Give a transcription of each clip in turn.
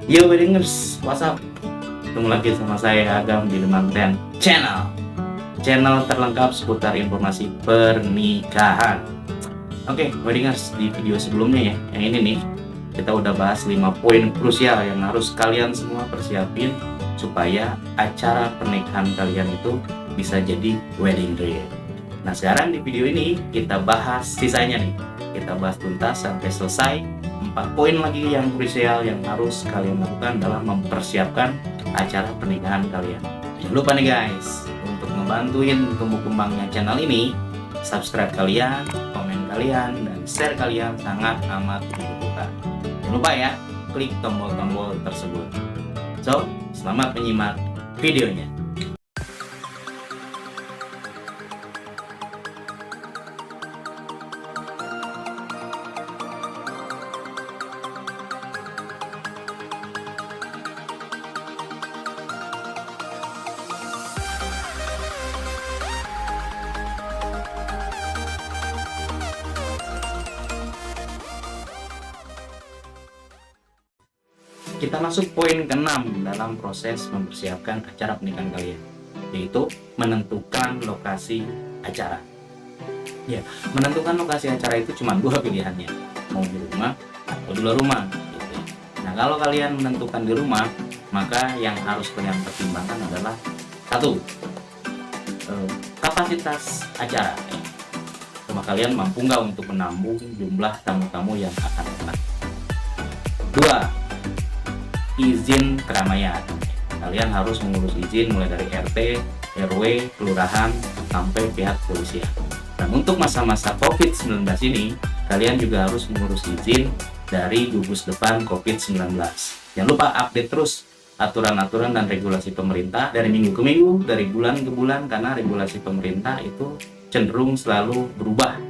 Yo Weddingers, what's up? Ketemu lagi sama saya Agam di Demanten Channel. Channel terlengkap seputar informasi pernikahan. Oke, Weddingers, di video sebelumnya ya, yang ini nih, kita udah bahas 5 poin krusial yang harus kalian semua persiapin supaya acara pernikahan kalian itu bisa jadi wedding dream. Nah, sekarang di video ini kita bahas sisanya nih. Kita bahas tuntas sampai selesai 4 poin lagi yang krusial yang harus kalian lakukan dalam mempersiapkan acara pernikahan kalian. Jangan lupa nih guys, untuk ngebantuin tumbuh kembangnya channel ini, subscribe kalian, komen kalian, dan share kalian sangat amat dibutuhkan. Jangan lupa ya, klik tombol-tombol tersebut. So, selamat menyimak videonya. Kita masuk poin ke-6 dalam proses mempersiapkan acara pernikahan kalian, yaitu menentukan lokasi acara. Ya, menentukan lokasi acara itu cuma 2 pilihannya, mau di rumah atau di luar rumah. Gitu. Nah, kalau kalian menentukan di rumah, maka yang harus kalian pertimbangkan adalah 1. Kapasitas acara. Rumah kalian mampu nggak untuk menampung jumlah tamu-tamu yang akan datang. 2. Izin keramaian. Kalian harus mengurus izin mulai dari RT, RW, kelurahan, sampai pihak kepolisian. Dan untuk masa-masa COVID-19 ini, kalian juga harus mengurus izin dari gugus depan COVID-19. Jangan lupa update terus aturan-aturan dan regulasi pemerintah dari minggu ke minggu, dari bulan ke bulan, karena regulasi pemerintah itu cenderung selalu berubah.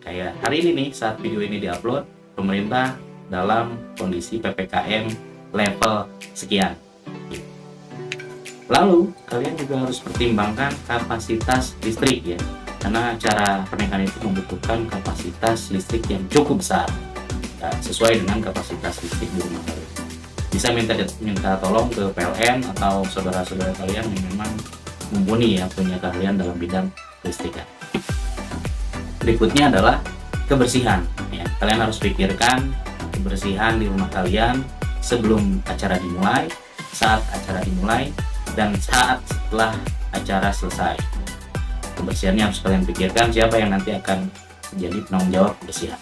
Kayak hari ini nih, saat video ini diupload, pemerintah dalam kondisi PPKM level sekian. Lalu kalian juga harus pertimbangkan kapasitas listrik ya, karena acara pernikahan itu membutuhkan kapasitas listrik yang cukup besar dan sesuai dengan kapasitas listrik di rumah kalian. Bisa minta tolong ke PLN atau saudara-saudara kalian yang memang mumpuni ya, punya keahlian dalam bidang listrikan. Berikutnya adalah kebersihan ya. Kalian harus pikirkan kebersihan di rumah kalian sebelum acara dimulai, saat acara dimulai, dan saat setelah acara selesai. Kebersihannya harus kalian pikirkan, siapa yang nanti akan menjadi penanggung jawab kebersihan.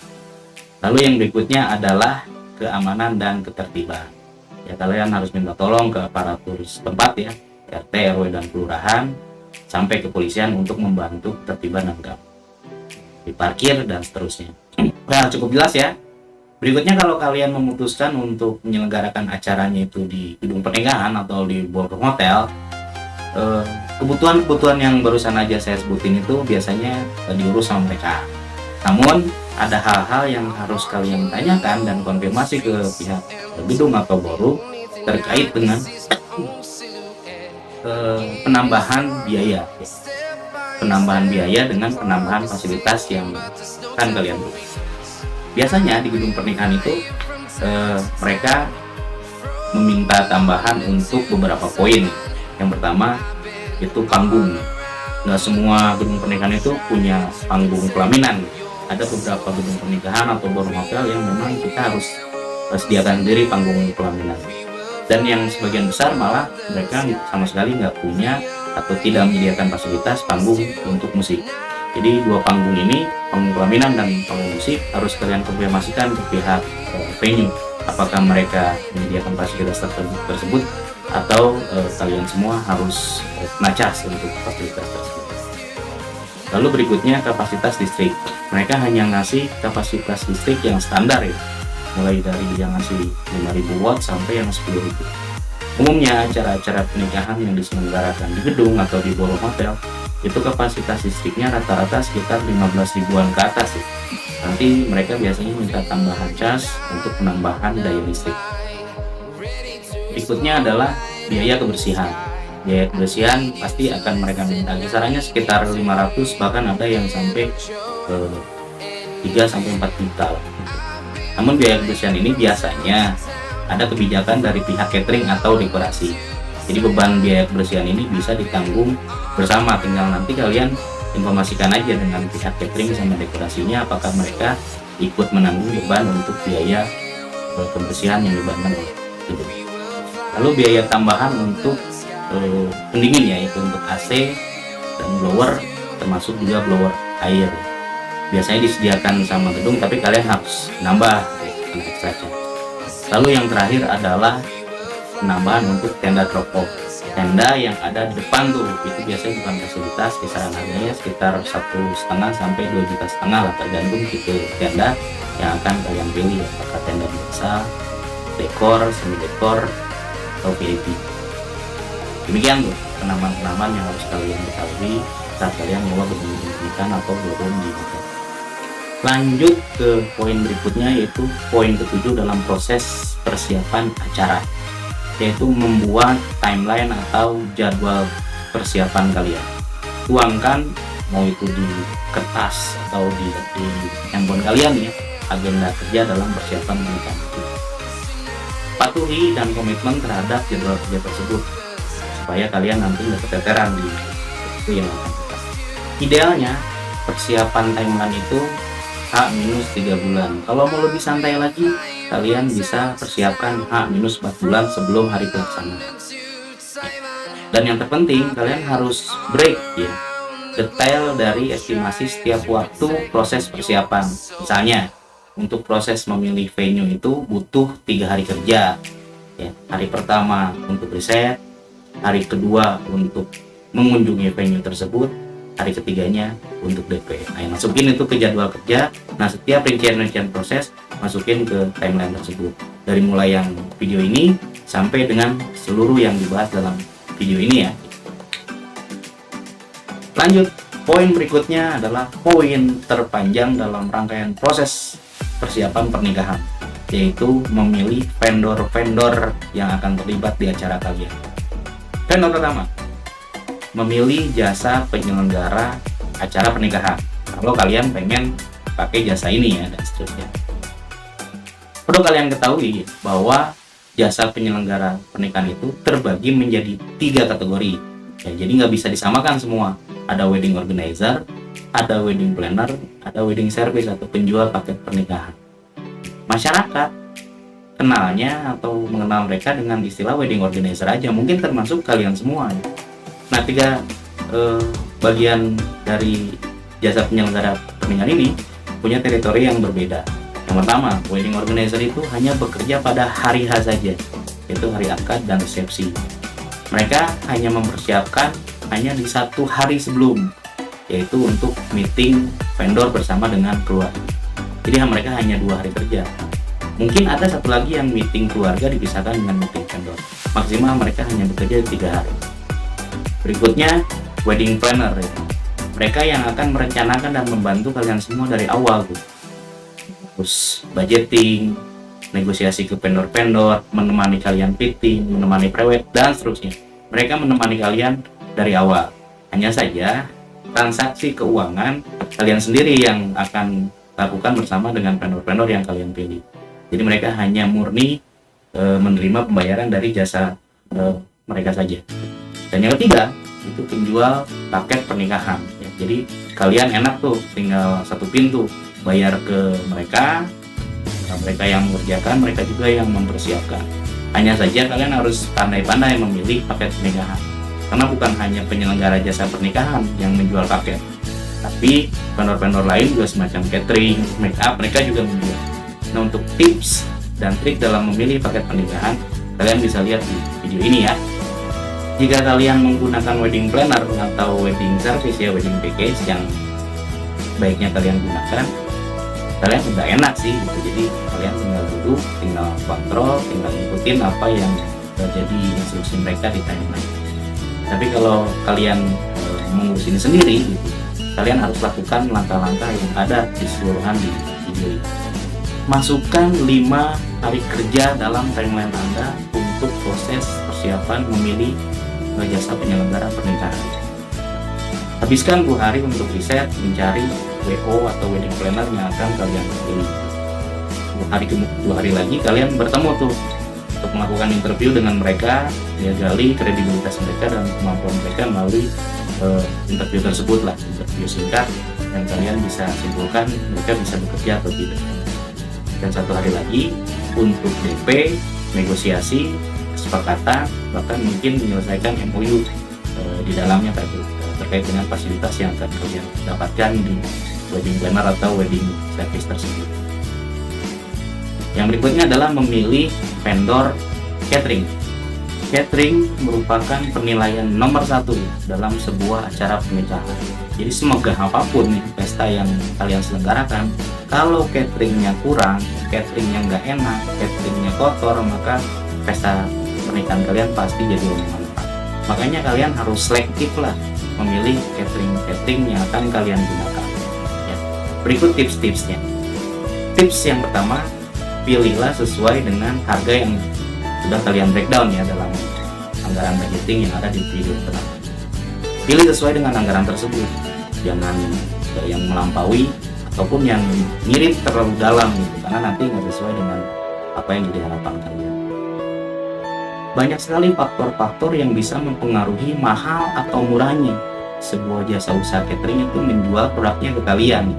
Lalu yang berikutnya adalah keamanan dan ketertiban. Ya, kalian harus minta tolong ke aparatur setempat ya, RT, RW, dan kelurahan, sampai kepolisian untuk membantu ketertiban dan keamanan di parkir dan seterusnya. Nah, cukup jelas ya. Berikutnya, kalau kalian memutuskan untuk menyelenggarakan acaranya itu di gedung pernikahan atau di ballroom hotel, kebutuhan-kebutuhan yang barusan aja saya sebutin itu biasanya diurus sama mereka. Namun ada hal-hal yang harus kalian tanyakan dan konfirmasi ke pihak gedung atau ballroom terkait dengan penambahan biaya. Penambahan biaya dengan penambahan fasilitas yang akan kalian beli. Biasanya di gedung pernikahan itu mereka meminta tambahan untuk beberapa poin. Yang pertama itu panggung. Nggak semua gedung pernikahan itu punya panggung pelaminan. Ada beberapa gedung pernikahan atau ballroom hotel yang memang kita harus sediakan sendiri panggung pelaminan. Dan yang sebagian besar malah mereka sama sekali nggak punya atau tidak menyediakan fasilitas panggung untuk musik. Jadi 2 panggung ini, panggung pelaminan dan panggung musik, harus kalian konfirmasikan ke pihak venue apakah mereka menyediakan fasilitas tersebut atau kalian semua harus ngacas untuk fasilitas tersebut. Lalu berikutnya kapasitas listrik. Mereka hanya ngasih kapasitas listrik yang standar ya, mulai dari yang ngasih 5.000 watt sampai yang 10.000. Umumnya acara-acara pernikahan yang diselenggarakan di gedung atau di ballroom hotel itu kapasitas listriknya rata-rata sekitar 15 ribuan ke atas ya. Nanti mereka biasanya minta tambahan cas untuk penambahan daya listrik. Berikutnya adalah biaya kebersihan. Biaya kebersihan pasti akan mereka minta kisarannya sekitar 500, bahkan ada yang sampai 3-4 juta lah. Namun biaya kebersihan ini biasanya ada kebijakan dari pihak catering atau dekorasi. Jadi beban biaya kebersihan ini bisa ditanggung bersama, tinggal nanti kalian informasikan aja dengan pihak catering sama dekorasinya apakah mereka ikut menanggung beban untuk biaya kebersihan yang dibebankan oleh gedung. Lalu biaya tambahan untuk pendingin, yaitu untuk AC dan blower, termasuk juga blower air. Biasanya disediakan sama gedung, tapi kalian harus nambah ekstra. Lalu yang terakhir adalah penambahan untuk tenda drop-off. Tenda yang ada di depan tuh, itu biasanya bukan fasilitas, kisaran harganya sekitar 1,5 sampai 2,5 juta lah, tergantung tipe tenda yang akan kalian pilih, apakah tenda biasa, dekor, semi dekor, atau VIP. Demikian tuh penambahan-penambahan yang harus kalian ketahui saat kalian nyewa gedung pernikahan atau ballroom di hotel. Lanjut ke poin berikutnya, yaitu poin ke-7 dalam proses persiapan acara, yaitu membuat timeline atau jadwal persiapan kalian. Tuangkan, mau itu di kertas atau di handphone kalian ya, agenda kerja dalam persiapan pernikahan. Patuhi dan komitmen terhadap jadwal kerja tersebut supaya kalian nanti nggak keteteran di waktu yang akan datang. Idealnya persiapan timeline itu H-3 bulan. Kalau mau lebih santai lagi, kalian bisa persiapkan H-4 bulan sebelum hari pelaksanaan. Dan yang terpenting, kalian harus break ya, detail dari estimasi setiap waktu proses persiapan. Misalnya, untuk proses memilih venue itu butuh 3 hari kerja ya. Hari pertama untuk riset, hari kedua untuk mengunjungi venue tersebut, hari ketiganya untuk DP. Nah, masukin itu ke jadwal kerja. Nah, setiap rincian-rincian proses masukin ke timeline tersebut, dari mulai yang video ini sampai dengan seluruh yang dibahas dalam video ini ya. Lanjut, poin berikutnya adalah poin terpanjang dalam rangkaian proses persiapan pernikahan, yaitu memilih vendor-vendor yang akan terlibat di acara kalian. Vendor pertama, memilih jasa penyelenggara acara pernikahan. Kalau kalian pengen pakai jasa ini ya, dan seterusnya. Perlu kalian ketahui bahwa jasa penyelenggara pernikahan itu terbagi menjadi 3 kategori ya, jadi nggak bisa disamakan semua. Ada wedding organizer, ada wedding planner, ada wedding service atau penjual paket pernikahan. Masyarakat kenalnya atau mengenal mereka dengan istilah wedding organizer aja, mungkin termasuk kalian semua ya. Nah, 3 bagian dari jasa penyelenggara pernikahan ini punya teritori yang berbeda. Yang pertama, wedding organizer itu hanya bekerja pada hari H saja, yaitu hari akad dan resepsi. Mereka hanya mempersiapkan hanya di 1 hari sebelum, yaitu untuk meeting vendor bersama dengan keluarga. Jadi mereka hanya 2 hari kerja. Mungkin ada satu lagi yang meeting keluarga dipisahkan dengan meeting vendor. Maksimal mereka hanya bekerja 3 hari. Berikutnya, wedding planner ya. Mereka yang akan merencanakan dan membantu kalian semua dari awal tuh. Terus budgeting, negosiasi ke vendor-vendor, menemani kalian fitting, menemani prewed, dan seterusnya. Mereka menemani kalian dari awal. Hanya saja transaksi keuangan kalian sendiri yang akan lakukan bersama dengan vendor-vendor yang kalian pilih. Jadi mereka hanya murni menerima pembayaran dari jasa mereka saja. Dan yang ketiga, itu penjual paket pernikahan ya. Jadi kalian enak tuh, tinggal 1 pintu bayar ke mereka. Nah, mereka yang mengerjakan, mereka juga yang mempersiapkan. Hanya saja kalian harus pandai-pandai memilih paket pernikahan, karena bukan hanya penyelenggara jasa pernikahan yang menjual paket, tapi vendor-vendor lain juga semacam catering, make up, mereka juga menjual. Nah, untuk tips dan trik dalam memilih paket pernikahan, kalian bisa lihat di video ini ya. Jika kalian menggunakan wedding planner atau wedding service ya, wedding package yang baiknya kalian gunakan, kalian udah enak sih gitu. Jadi kalian tinggal duduk, tinggal kontrol, tinggal ikutin apa yang jadi instruksi mereka di timeline. Tapi kalau kalian mengurus ini sendiri gitu, kalian harus lakukan langkah-langkah yang ada di seluruhan di video ini. Masukkan 5 hari kerja dalam timeline Anda untuk proses persiapan memilih jasa penyelenggara pernikahan. Habiskan 2 hari untuk riset, mencari WO atau wedding planner yang akan kalian pilih. 2 hari lagi kalian bertemu tuh untuk melakukan interview dengan mereka, ya gali kredibilitas mereka dan kemampuan mereka melalui interview tersebut lah, interview singkat, dan kalian bisa simpulkan mereka bisa bekerja atau tidak. Dan satu hari lagi untuk DP, negosiasi, kesepakatan, bahkan mungkin menyelesaikan MOU di dalamnya terkait dengan fasilitas yang akan kalian dapatkan di wedding planner atau wedding service tersebut. Yang berikutnya adalah memilih vendor catering. Catering merupakan penilaian nomor 1 dalam sebuah acara pernikahan. Jadi semegah apapun nih pesta yang kalian selenggarakan, kalau cateringnya kurang, cateringnya nggak enak, cateringnya kotor, maka pesta pernikahan kalian pasti jadi omongan. Makanya kalian harus selektif lah memilih catering yang akan kalian gunakan. Ya. Berikut tips-tipsnya. Tips yang pertama, pilihlah sesuai dengan harga yang sudah kalian breakdown ya dalam anggaran budgeting yang ada di video pertama. Pilih sesuai dengan anggaran tersebut, jangan yang melampaui ataupun yang mirip terlalu dalam gitu, karena nanti nggak sesuai dengan apa yang jadi harapan kalian. Banyak sekali faktor-faktor yang bisa mempengaruhi mahal atau murahnya sebuah jasa usaha catering itu menjual produknya ke kalian.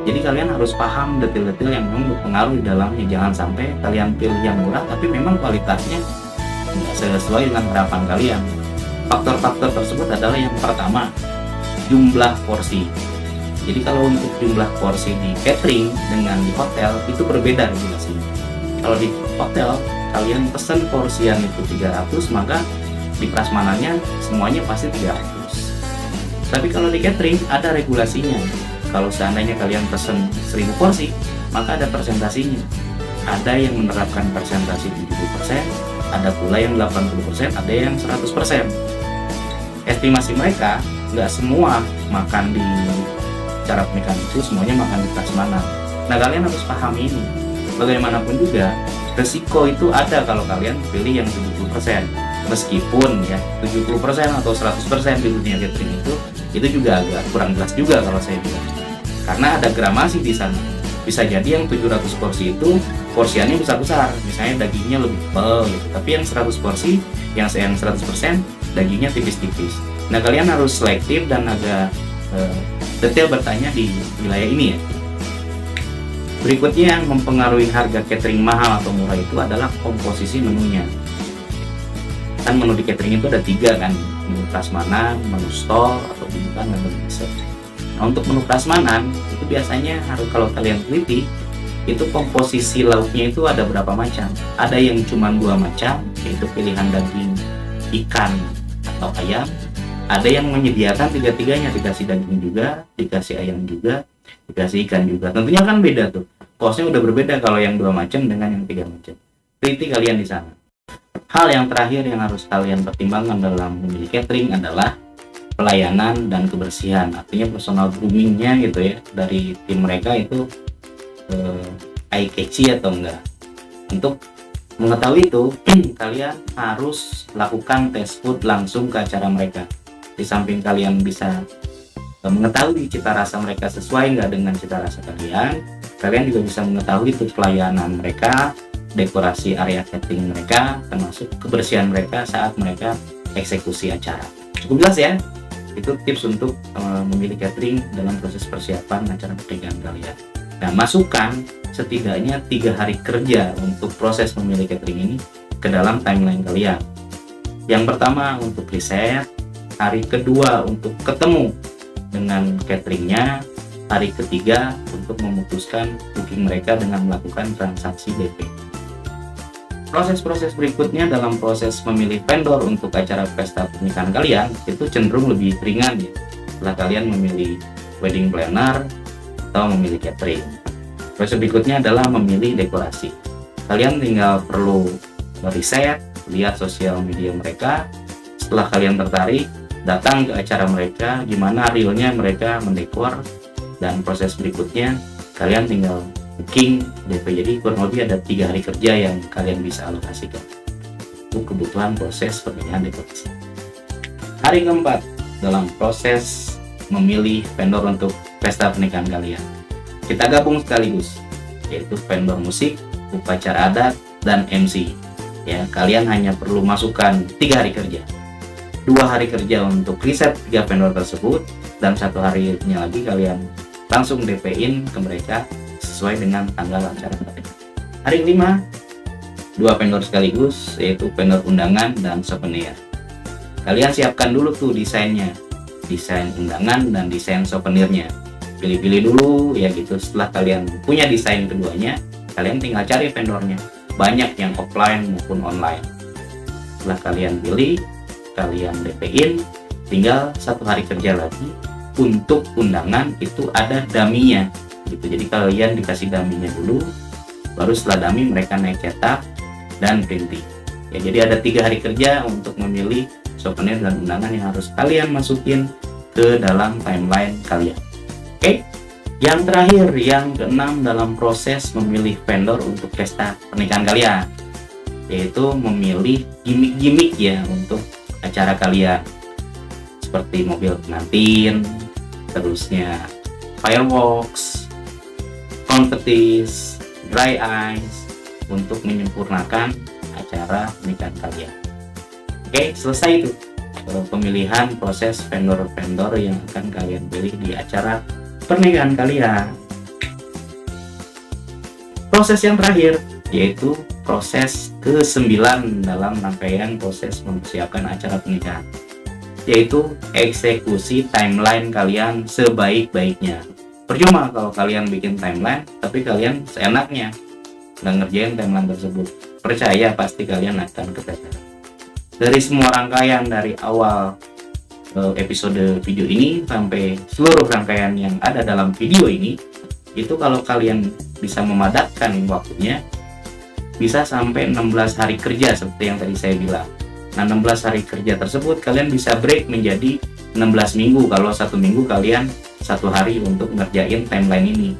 Jadi kalian harus paham detail-detail yang memang berpengaruh di dalamnya. Jangan sampai kalian pilih yang murah tapi memang kualitasnya nggak sesuai dengan harapan kalian. Faktor-faktor tersebut adalah yang pertama, jumlah porsi. Jadi kalau untuk jumlah porsi di catering dengan di hotel itu berbeda regulasinya. Kalau di hotel kalian pesan porsian itu 300, maka di prasmanannya semuanya pasti 300. Tapi kalau di catering ada regulasinya. Kalau seandainya kalian pesen 1000 porsi, maka ada persentasinya. Ada yang menerapkan persentasi 70%, ada pula yang 80%, ada yang 100%. Estimasi mereka, nggak semua makan di acara pernikahan itu, semuanya makan di prasmanan. Nah, kalian harus pahami ini. Bagaimanapun juga, resiko itu ada kalau kalian pilih yang 70%. Meskipun ya 70% atau 100% di dunia catering itu juga agak kurang jelas juga kalau saya bilang. Karena ada gramasi di sana. Bisa jadi yang 700 porsi itu porsiannya besar-besar, misalnya dagingnya lebih tebal gitu. Tapi yang 100 porsi, yang 100% dagingnya tipis-tipis. Nah, kalian harus selektif dan agak detail bertanya di wilayah ini ya. Berikutnya yang mempengaruhi harga catering mahal atau murah itu adalah komposisi menunya. Kan menu di catering itu ada 3 kan, menu prasmanan, menu stall, atau bukan menu dessert. Nah, untuk menu prasmanan itu biasanya harus, kalau kalian teliti, itu komposisi lauknya itu ada berapa macam. Ada yang cuma 2 macam, yaitu pilihan daging, ikan, atau ayam. Ada yang menyediakan 3-tiganya, dikasih daging juga, dikasih ayam juga, dikasih ikan juga. Tentunya kan beda tuh, kosnya udah berbeda kalau yang 2 macam dengan yang 3 macam. Teliti kalian di sana. Hal yang terakhir yang harus kalian pertimbangkan dalam memilih catering adalah pelayanan dan kebersihan. Artinya personal groomingnya gitu ya, dari tim mereka itu eye catchy atau enggak. Untuk mengetahui itu, kalian harus lakukan tes food langsung ke acara mereka. Di samping kalian bisa mengetahui cita rasa mereka sesuai nggak dengan cita rasa kalian juga bisa mengetahui itu pelayanan mereka, dekorasi area catering mereka, termasuk kebersihan mereka saat mereka eksekusi acara. Cukup jelas ya? Itu tips untuk memilih catering dalam proses persiapan acara pernikahan kalian. Nah, masukkan setidaknya 3 hari kerja untuk proses memilih catering ini ke dalam timeline kalian. Yang pertama untuk riset, hari kedua untuk ketemu dengan cateringnya, hari ketiga untuk memutuskan booking mereka dengan melakukan transaksi DP. Proses-proses berikutnya dalam proses memilih vendor untuk acara pesta pernikahan kalian itu cenderung lebih ringan ya, setelah kalian memilih wedding planner atau memilih catering. Proses berikutnya adalah memilih dekorasi. Kalian tinggal perlu riset, lihat sosial media mereka. Setelah kalian tertarik, datang ke acara mereka, gimana realnya mereka mendekor, dan proses berikutnya kalian tinggal booking DP. Jadi kurang lebih ada 3 hari kerja yang kalian bisa alokasikan untuk kebutuhan proses pemilihan dekorasi. Hari keempat dalam proses memilih vendor untuk pesta pernikahan kalian, kita gabung sekaligus, yaitu vendor musik, upacara adat, dan MC. Ya, kalian hanya perlu masukkan 3 hari kerja. 2 hari kerja untuk riset 3 vendor tersebut, dan 1 harinya lagi kalian langsung DP-in ke mereka sesuai dengan tanggal acara mereka. Hari kelima, 2 vendor sekaligus, yaitu vendor undangan dan souvenir. Kalian siapkan dulu tuh desainnya, desain undangan dan desain souvenirnya. Pilih-pilih dulu ya gitu. Setelah kalian punya desain keduanya, kalian tinggal cari vendornya. Banyak yang offline maupun online. Setelah kalian pilih, kalian DP-in, tinggal 1 hari kerja lagi. Untuk undangan itu ada dummy-nya gitu. Jadi kalian dikasih dummy-nya dulu, baru setelah dummy mereka naik cetak dan printing. Ya, jadi ada 3 hari kerja untuk memilih souvenir dan undangan yang harus kalian masukin ke dalam timeline kalian. Oke, yang terakhir, yang keenam dalam proses memilih vendor untuk pesta pernikahan kalian, yaitu memilih gimmick-gimmick ya untuk acara kalian, seperti mobil pengantin, terusnya fireworks, konfetis, dry ice, untuk menyempurnakan acara pernikahan kalian. Oke, selesai itu pemilihan proses vendor-vendor yang akan kalian pilih di acara pernikahan kalian. Proses yang terakhir yaitu proses ke-9 dalam rangkaian proses mempersiapkan acara pernikahan, yaitu eksekusi timeline kalian sebaik-baiknya. Percuma kalau kalian bikin timeline tapi kalian seenaknya nggak ngerjain timeline tersebut. Percaya pasti kalian akan keteteran. Dari semua rangkaian, dari awal episode video ini sampai seluruh rangkaian yang ada dalam video ini, itu kalau kalian bisa memadatkan waktunya, bisa sampai 16 hari kerja seperti yang tadi saya bilang. Nah, 16 hari kerja tersebut kalian bisa break menjadi 16 minggu kalau 1 minggu kalian 1 hari untuk ngerjain timeline ini.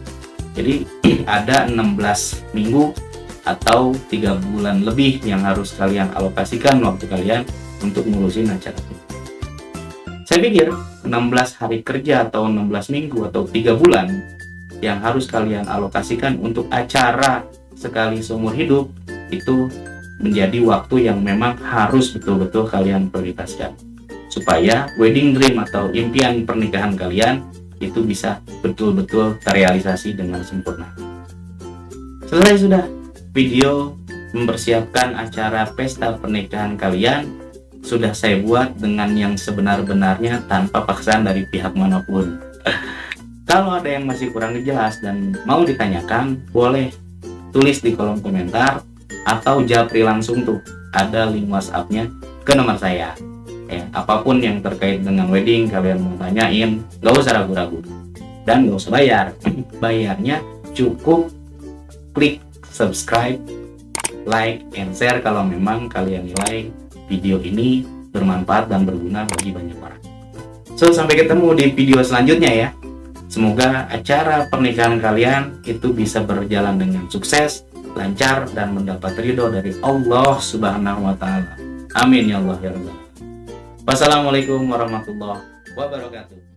Jadi ada 16 minggu atau 3 bulan lebih yang harus kalian alokasikan waktu kalian untuk ngurusin acara ini. Saya pikir 16 hari kerja atau 16 minggu atau 3 bulan yang harus kalian alokasikan untuk acara sekali seumur hidup itu menjadi waktu yang memang harus betul-betul kalian prioritaskan, supaya wedding dream atau impian pernikahan kalian itu bisa betul-betul terrealisasi dengan sempurna. Selesai sudah video mempersiapkan acara pesta pernikahan kalian, sudah saya buat dengan yang sebenar-benarnya tanpa paksaan dari pihak manapun. Kalau ada yang masih kurang jelas dan mau ditanyakan, boleh tulis di kolom komentar atau japri langsung tuh, ada link WhatsApp-nya ke nomor saya. Apapun yang terkait dengan wedding kalian mau tanyain, gak usah ragu-ragu dan gak usah bayar. Bayarnya cukup klik subscribe, like, and share kalau memang kalian nilai video ini bermanfaat dan berguna bagi banyak orang. So, sampai ketemu di video selanjutnya ya. Semoga acara pernikahan kalian itu bisa berjalan dengan sukses, lancar, dan mendapat ridho dari Allah Subhanahu wa Ta'ala. Amin ya Allah ya Rabbal. Wassalamualaikum warahmatullahi wabarakatuh.